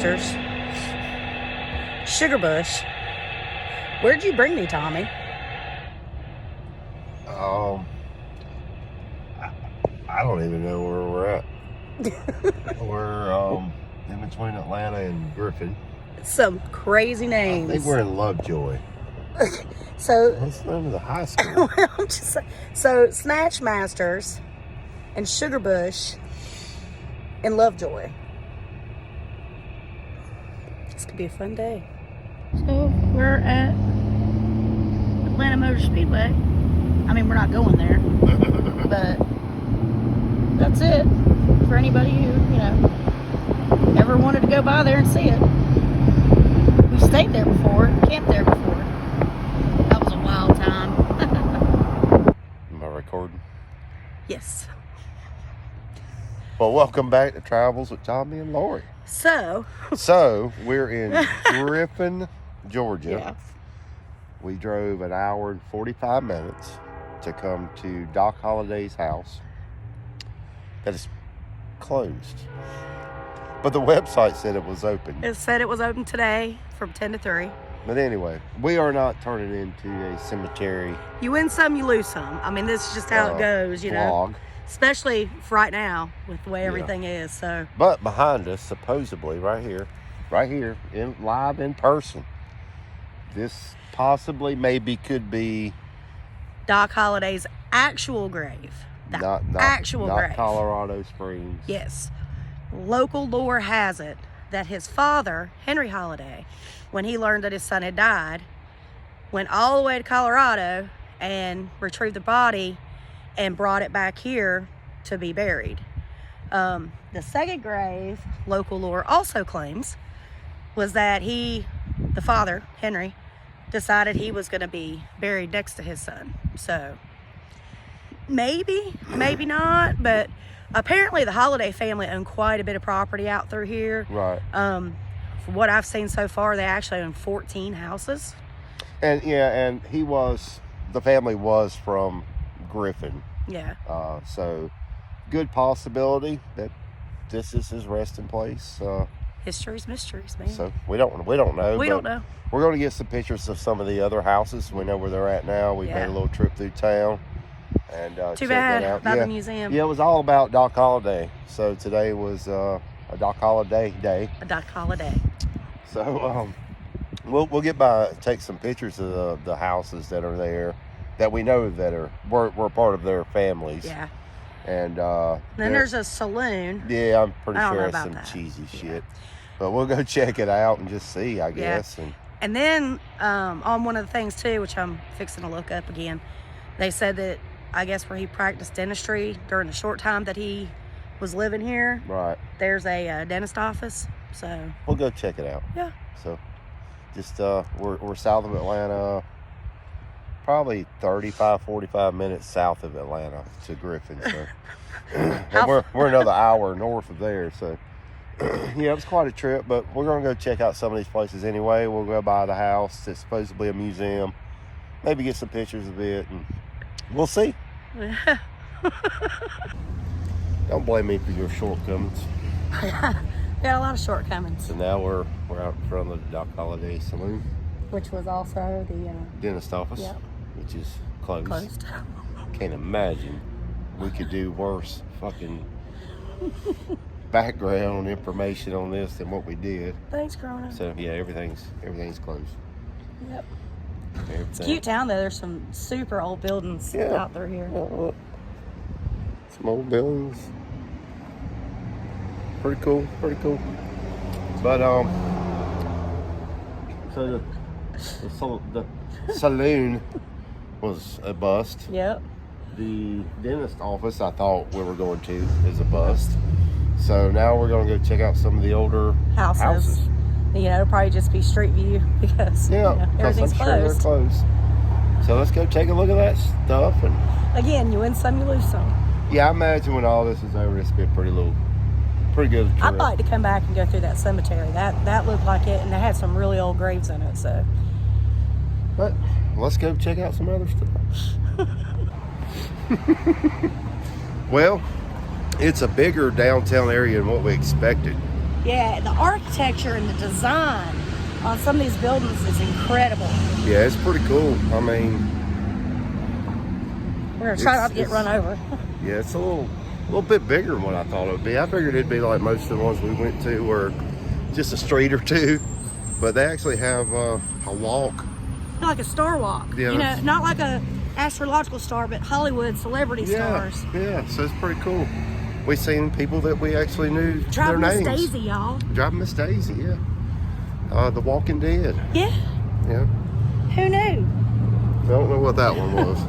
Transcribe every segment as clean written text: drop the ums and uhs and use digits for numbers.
Masters, Sugar Bush. Where'd you bring me, Tommy? I don't even know where we're at. We're in between Atlanta and Griffin. Some crazy names. I think we're in Lovejoy. So what's the name of the high school? Well, I'm just saying, so Snatch Masters and Sugar Bush and Lovejoy. This could be a fun day. So we're at Atlanta Motor Speedway. I mean, we're not going there, but that's it for anybody who, ever wanted to go by there and see it. We've stayed there before, camped there before. That was a wild time. Am I recording? Yes. Well, welcome back to Travels with Tommy and Lori. So we're in Griffin, Georgia. Yeah. We drove an hour and 45 minutes to come to Doc Holliday's house. That is closed. But the website said it was open. It said it was open today from 10 to 3. But anyway, we are not turning into a cemetery. You win some, you lose some. I mean, this is just how it goes, vlog. Especially for right now with the way everything is. So. But behind us, supposedly, right here, live in person, this possibly, maybe could be Doc Holliday's actual grave. Not grave. Colorado Springs. Yes. Local lore has it that his father, Henry Holliday, when he learned that his son had died, went all the way to Colorado and retrieved the body and brought it back here to be buried. The second grave, local lore also claims, was that the father, Henry, decided he was going to be buried next to his son. So maybe not, but apparently the Holliday family owned quite a bit of property out through here. Right. From what I've seen so far, they actually own 14 houses. And the family was from Griffin. Yeah. So good possibility that this is his resting place. History's mysteries, man. So we don't know. We don't know. We're going to get some pictures of some of the other houses. We know where they're at now. We made a little trip through town. And too bad about the museum. Yeah, it was all about Doc Holliday. So today was a Doc Holliday day. A Doc Holliday. So we'll get by, take some pictures of the houses that are there that we know that were part of their families. Yeah. And then there's a saloon. Yeah, I'm pretty sure it's some that. cheesy shit. But we'll go check it out and just see, I guess. And then on one of the things too, which I'm fixing to look up again, they said that I guess where he practiced dentistry during the short time that he was living here. Right. There's a dentist office. So we'll go check it out. Yeah. So just we're south of Atlanta, probably 45 minutes south of Atlanta to Griffin. So and we're another hour north of there. So yeah, it was quite a trip, but we're gonna go check out some of these places anyway. We'll go by the house. It's supposedly a museum. Maybe get some pictures of it, and we'll see. Don't blame me for your shortcomings. Yeah, a lot of shortcomings. So now we're out in front of the Doc Holliday Saloon, which was also the dentist office, which is closed. Can't imagine we could do worse fucking background information on this than what we did. Thanks, Corona. So yeah, everything's closed. Yep. It's a cute town though. There's some super old buildings out through here. Look. Some old buildings. Pretty cool. But so the saloon was a bust. Yep. The dentist office I thought we were going to is a bust. So now we're going to go check out some of the older houses. It'll probably just be street view because everything's sure they're closed. So let's go take a look at that stuff. And again, you win some, you lose some. Yeah, I imagine when all this is over, it's been pretty good trip. I'd like to come back and go through that cemetery. That looked like it, and it had some really old graves in it. So, but let's go check out some other stuff. Well, it's a bigger downtown area than what we expected. Yeah, the architecture and the design on some of these buildings is incredible. Yeah, it's pretty cool. I mean, we're gonna try not to get run over. Yeah, it's a little bit bigger than what I thought it would be. I figured it'd be like most of the ones we went to were just a street or two, but they actually have a walk. Like a star walk. Yeah. You know, not like a astrological star, but Hollywood celebrity stars. Yeah, so it's pretty cool. We seen people that we actually knew Driving their Miss names. Daisy, y'all. Driving Miss Daisy, yeah. The Walking Dead. Yeah. Yeah. Who knew? I don't know what that one was.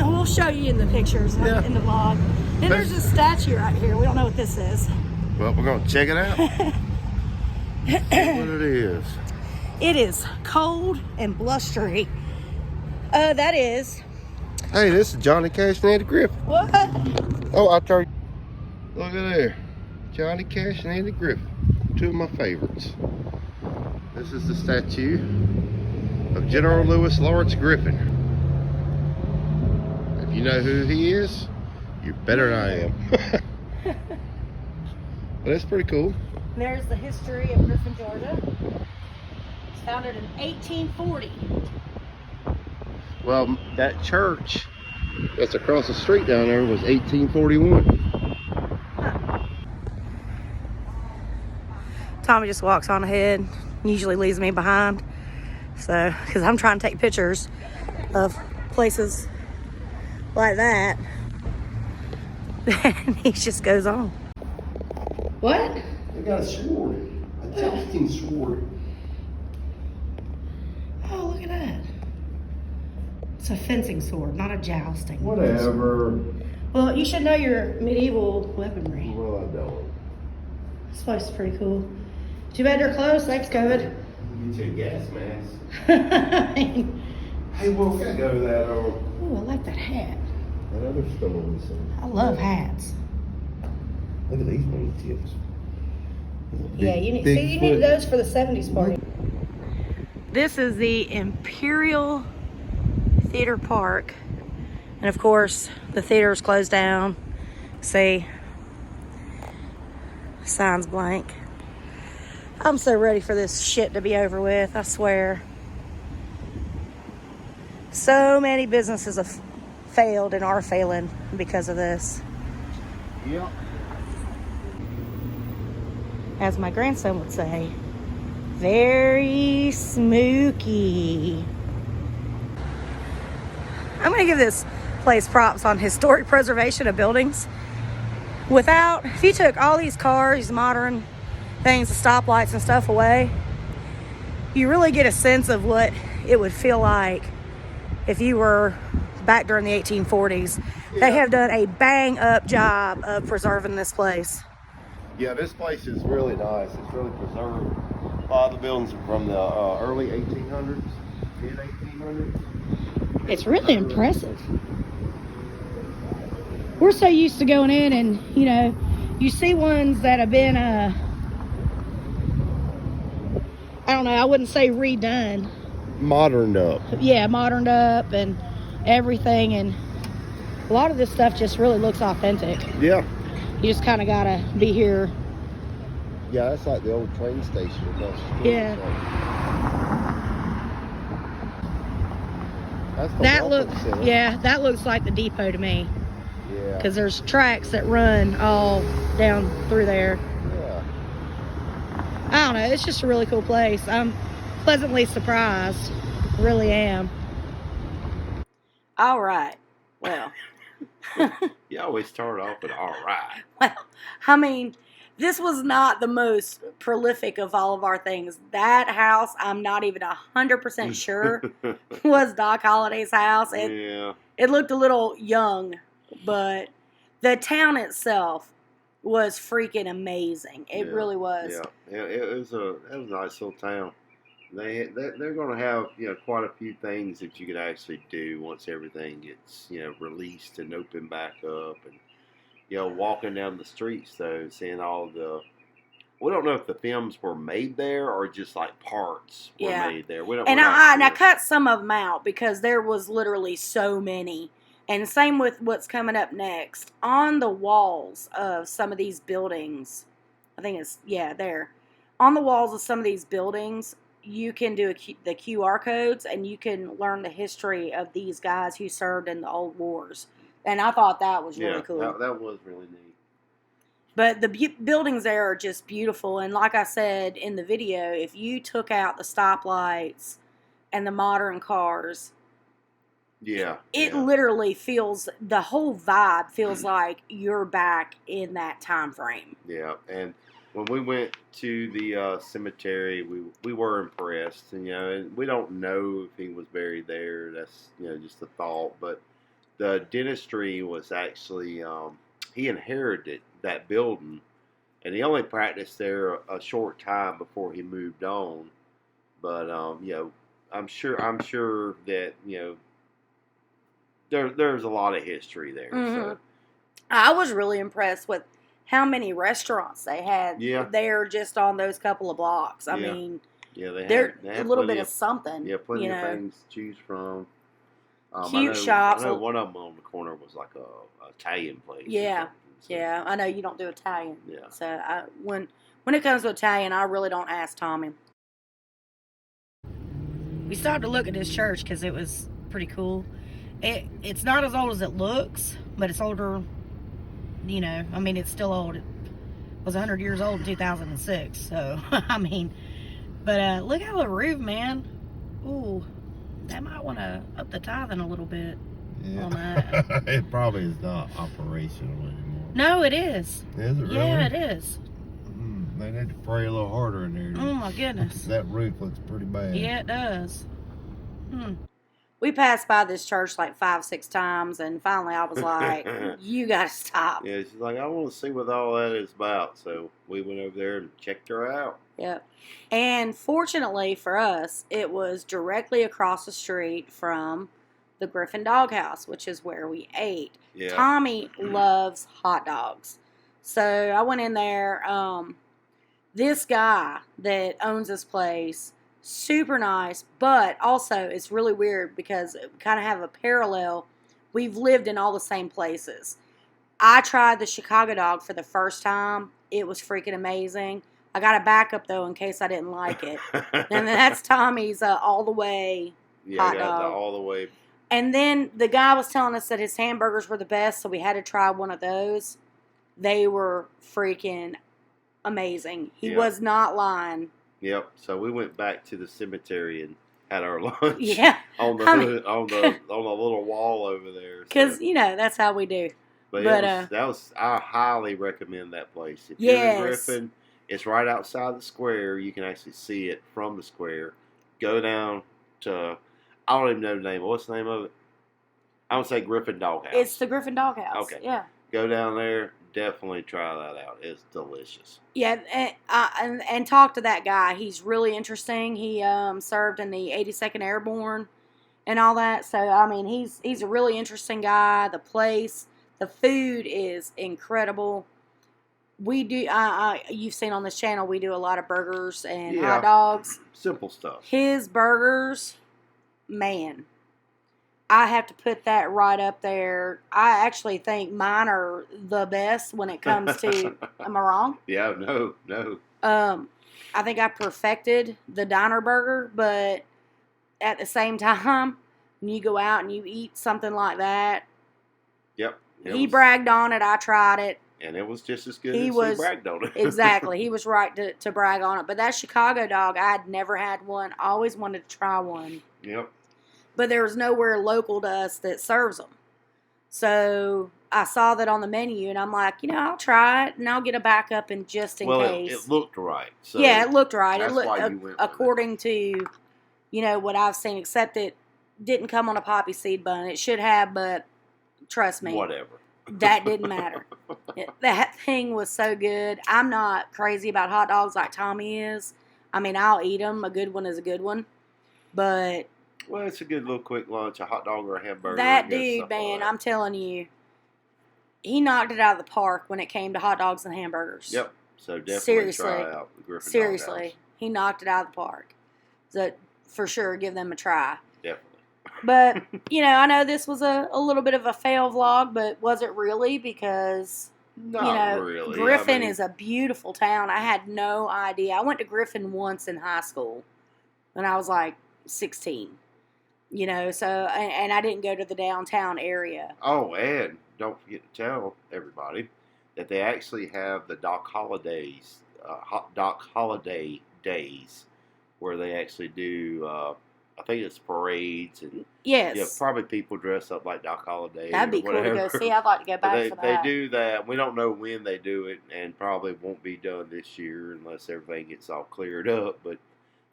We'll show you in the pictures in the vlog. And there's a statue right here. We don't know what this is. Well, we're gonna check it out. See what it is. It is cold and blustery. That is. Hey, this is Johnny Cash and Andy Griffin. What? Oh, I turned. Look at there. Johnny Cash and Andy Griffin. Two of my favorites. This is the statue of General Lewis Lawrence Griffin. If you know who he is, you're better than I am. But that's pretty cool. There's the history of Griffin, Georgia. It's founded in 1840. Well, that church that's across the street down there was 1841. Tommy just walks on ahead, usually leaves me behind. So, because I'm trying to take pictures of places like that. And he just goes on. What? They got a sword. A jousting sword. Oh, look at that. It's a fencing sword, not a jousting. Whatever. Well, you should know your medieval weaponry. Well, I don't. This place is pretty cool. Too bad they're closed. Thanks, COVID. Get you a gas mask. Hey, Hey, well, we gotta go to that ooh, I like that hat. that other store we seen. I love hats. Look at these wingtips. Yeah, you need those for the 70s party. This is the Imperial Theater Park. And of course, the theater is closed down. See, signs blank. I'm so ready for this shit to be over with, I swear. So many businesses have failed and are failing because of this. Yep. As my grandson would say, very smooky. I'm gonna give this place props on historic preservation of buildings. If you took all these cars, these modern things, the stoplights and stuff away, you really get a sense of what it would feel like if you were back during the 1840s. Yeah. They have done a bang up job of preserving this place. Yeah, this place is really nice. It's really preserved. A lot of the buildings are from the early 1800s, mid 1800s. It's really impressive. We're so used to going in and, you see ones that have been, I don't know, I wouldn't say redone. Moderned up. Yeah, moderned up and everything. And a lot of this stuff just really looks authentic. Yeah. You just kind of got to be here. Yeah, that's like the old train station across the street. Yeah. That's the That welcome looks, center. yeah, that looks like the depot to me. Yeah. Because there's tracks that run all down through there. Yeah. I don't know. It's just a really cool place. I'm pleasantly surprised. Really am. All right. Well. You always start off with all right. Well, I mean, this was not the most prolific of all of our things. That house, I'm not even 100% sure was Doc Holliday's house. It looked a little young, but the town itself was freaking amazing. It really was. Yeah, it was a nice little town. They're going to have quite a few things that you could actually do once everything gets released and opened back up, and walking down the streets though, seeing all the. We don't know if the films were made there or just like parts were made there. I cut some of them out because there was literally so many. And same with what's coming up next. On the walls of some of these buildings I think it's, yeah, there. On the walls of some of these buildings, you can do the QR codes, and you can learn the history of these guys who served in the old wars. And I thought that was really cool. That was really neat. But the buildings there are just beautiful. And like I said in the video, if you took out the stoplights and the modern cars, it literally feels, the whole vibe feels like you're back in that time frame. Yeah, and when we went to the cemetery, we were impressed, and and we don't know if he was buried there. That's just a thought, but the dentistry was actually he inherited that building, and he only practiced there a short time before he moved on. But I'm sure that there's a lot of history there. Mm-hmm. So I was really impressed with how many restaurants they had there just on those couple of blocks. I mean, they had a little bit of something. Yeah, plenty of things to choose from. Cute shops. I know one of them on the corner was like a Italian place. Yeah, so. Yeah. I know you don't do Italian. Yeah. So when it comes to Italian, I really don't ask Tommy. We started to look at this church because it was pretty cool. It's not as old as it looks, but it's older. I mean, it's still old. It was 100 years old in 2006. So, I mean, but look at the roof, man. Ooh, that might want to up the tithing a little bit on that. It probably is not operational anymore. No, it is. Is it really? Yeah, it is. They need to pray a little harder in there. Oh, my goodness. That roof looks pretty bad. Yeah, it does. We passed by this church like 5-6 times, and finally I was like, you got to stop. Yeah, she's like, I want to see what all that is about. So we went over there and checked her out. Yep. And fortunately for us, it was directly across the street from the Griffin Dog House, which is where we ate. Yeah. Tommy loves hot dogs. So I went in there. This guy that owns this place, super nice, but also it's really weird because we kind of have a parallel. We've lived in all the same places. I tried the Chicago dog for the first time. It was freaking amazing. I got a backup though in case I didn't like it. And that's Tommy's all the way hot dog. The all the way. And then the guy was telling us that his hamburgers were the best, so we had to try one of those. They were freaking amazing. He was not lying. Yep. So we went back to the cemetery and had our lunch. Yeah. On the little wall over there. Because that's how we do. But I highly recommend that place. If you're in Griffin, it's right outside the square. You can actually see it from the square. Go down to, I don't even know the name. What's the name of it? I would say Griffin Dog House. It's the Griffin Dog House. Okay. Yeah. Go down there. Definitely try that out. It's delicious. Yeah, and talk to that guy. He's really interesting. He served in the 82nd Airborne and all that. So I mean, he's a really interesting guy. The place, the food is incredible. We do. You've seen on this channel, we do a lot of burgers and hot dogs. Simple stuff. His burgers, man. I have to put that right up there. I actually think mine are the best when it comes to. Am I wrong? Yeah, no. I think I perfected the diner burger, but at the same time, when you go out and you eat something like that, yep. He bragged on it. I tried it. And it was just as good as he bragged on it. Exactly. He was right to brag on it. But that Chicago dog, I had never had one. I always wanted to try one. Yep. But there was nowhere local to us that serves them. So I saw that on the menu, and I'm like, I'll try it, and I'll get a backup in just in case. It looked right. So yeah, it looked right. That's it looked why you went according to, what I've seen, except it didn't come on a poppy seed bun. It should have, but trust me. Whatever. That didn't matter. That thing was so good. I'm not crazy about hot dogs like Tommy is. I mean, I'll eat them. A good one is a good one. But... well, it's a good little quick lunch, a hot dog or a hamburger. That dude, man, I'm telling you, he knocked it out of the park when it came to hot dogs and hamburgers. Yep. So definitely try out the Griffin Dog House. He knocked it out of the park. So for sure, give them a try. Definitely. But, I know this was a little bit of a fail vlog, but was it really? Because Not really. Griffin is a beautiful town. I had no idea. I went to Griffin once in high school when I was like 16. So, and I didn't go to the downtown area. Oh, and don't forget to tell everybody that they actually have the Doc Holidays, Doc Holiday days, where they actually do. I think it's parades and yes, probably people dress up like Doc Holiday. That'd be cool to go see. I'd like to go back for that. They do that. We don't know when they do it, and probably won't be done this year unless everything gets all cleared up. But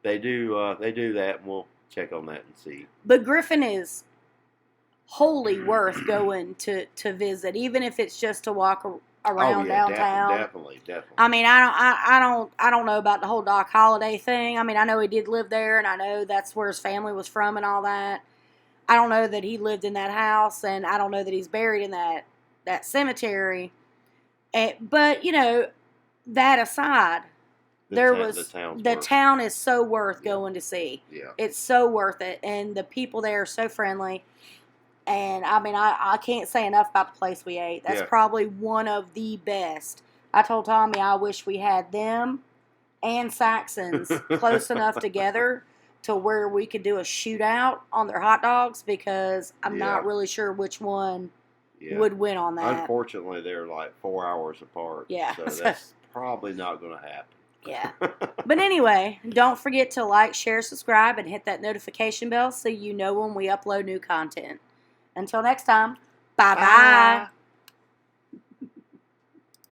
they do that, and we'll check on that and see. But Griffin is wholly worth going to visit, even if it's just to walk around downtown. Definitely. I mean, I don't know about the whole Doc Holliday thing. I mean, I know he did live there, and I know that's where his family was from and all that. I don't know that he lived in that house, and I don't know that he's buried in that cemetery. But that aside, the town is so worth going to see. Yeah, it's so worth it, and the people there are so friendly. And, I mean, I can't say enough about the place we ate. That's probably one of the best. I told Tommy I wish we had them and Saxons close enough together to where we could do a shootout on their hot dogs, because I'm not really sure which one would win on that. Unfortunately, they're like 4 hours apart. Yeah. So that's probably not going to happen. Yeah. But anyway, don't forget to like, share, subscribe, and hit that notification bell so you know when we upload new content. Until next time, bye-bye.